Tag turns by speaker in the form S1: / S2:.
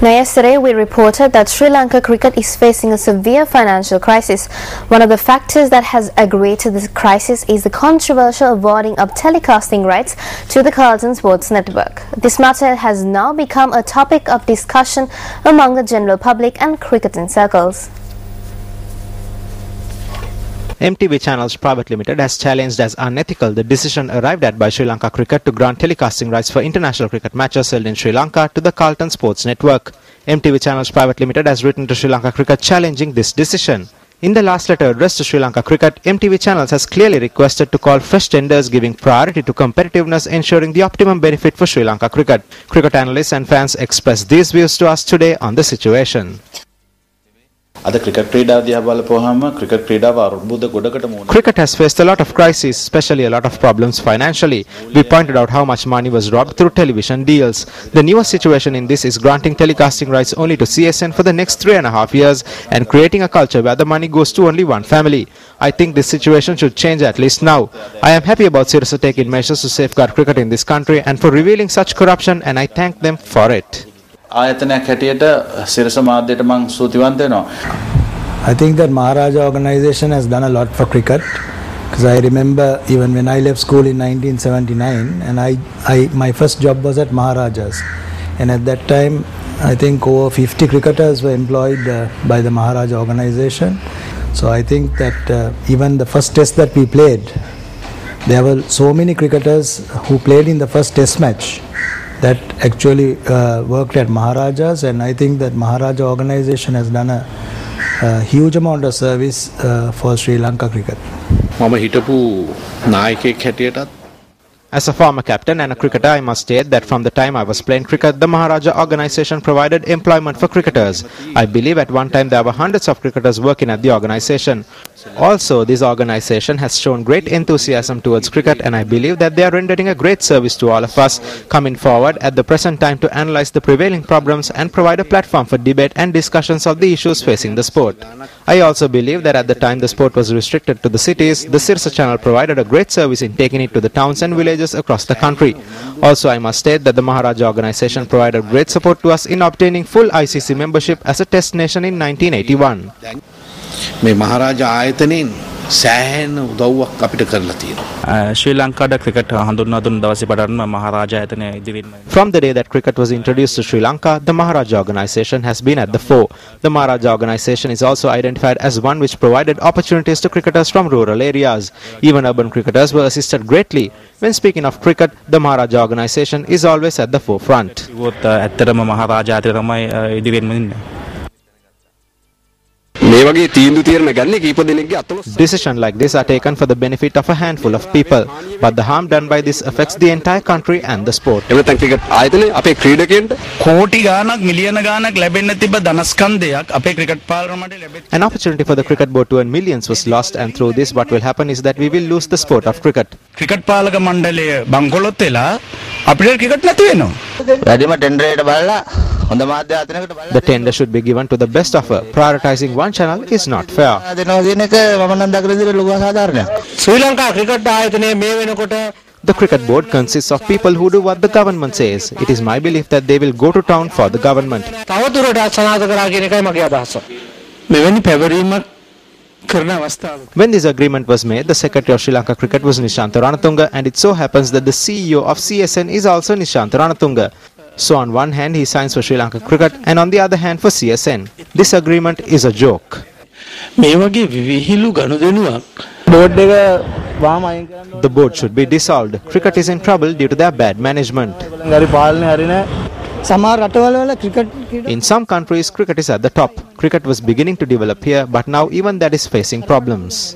S1: Now, yesterday we reported that Sri Lanka cricket is facing a severe financial crisis. One of the factors that has aggravated this crisis is the controversial awarding of telecasting rights to the Carlton Sports Network. This matter has now become a topic of discussion among the general public and cricketing circles.
S2: MTV Channels Private Limited has challenged as unethical the decision arrived at by Sri Lanka Cricket to grant telecasting rights for international cricket matches held in Sri Lanka to the Carlton Sports Network. MTV Channels Private Limited has written to Sri Lanka Cricket challenging this decision. In the last letter addressed to Sri Lanka Cricket, MTV Channels has clearly requested to call fresh tenders giving priority to competitiveness, ensuring the optimum benefit for Sri Lanka Cricket. Cricket analysts and fans expressed these views to us today on the situation.
S3: Cricket
S2: has faced a lot of crises, especially a lot of problems financially. We pointed out how much money was robbed through television deals. The newest situation in this is granting telecasting rights only to CSN for the next 3.5 years and creating a culture where the money goes to only one family. I think this situation should change at least now. I am happy about Sirasa taking measures to safeguard cricket in this country and for revealing such corruption, and I thank them for it.
S4: I think that Maharaja organization has done a lot for cricket, because I remember even when I left school in 1979 and my first job was at Maharaja's, and at that time I think over 50 cricketers were employed by the Maharaja organization. So I think that even the first test that we played, there were so many cricketers who played in the first test match that actually worked at Maharaja's, and I think that Maharaja organization has done a huge amount of service for Sri Lanka cricket.
S2: As a former captain and a cricketer, I must state that from the time I was playing cricket, the Maharaja organization provided employment for cricketers. I believe at one time there were hundreds of cricketers working at the organization. Also, this organization has shown great enthusiasm towards cricket, and I believe that they are rendering a great service to all of us, coming forward at the present time to analyze the prevailing problems and provide a platform for debate and discussions of the issues facing the sport. I also believe that at the time the sport was restricted to the cities, the Sirsa channel provided a great service in taking it to the towns and villages across the country. Also, I must state that the Maharaja organization provided great support to us in obtaining full ICC membership as a test nation in 1981.
S5: Sri Lanka cricket From
S2: the day that cricket was introduced to Sri Lanka, the Maharaja organization has been at the fore. The Maharaja organization is also identified as one which provided opportunities to cricketers from rural areas. Even urban cricketers were assisted greatly. When speaking of cricket, the Maharaja organization is always at the forefront. Decisions like this are taken for the benefit of a handful of people, but the harm done by this affects the entire country and the sport. An opportunity for the cricket board to earn millions was lost, and through this what will happen is that we will lose the sport of cricket. The tender should be given to the best offer. Prioritizing one channel is not fair. The cricket board consists of people who do what the government says. It is my belief that they will go to town for the government. When this agreement was made, the Secretary of Sri Lanka Cricket was Nishantha Ranatunga, and it so happens that the CEO of CSN is also Nishantha Ranatunga. So on one hand he signs for Sri Lanka Cricket and on the other hand for CSN. This agreement is a joke. The board should be dissolved. Cricket is in trouble due to their bad management. In some countries, cricket is at the top. Cricket was beginning to develop here, but now even that is facing problems.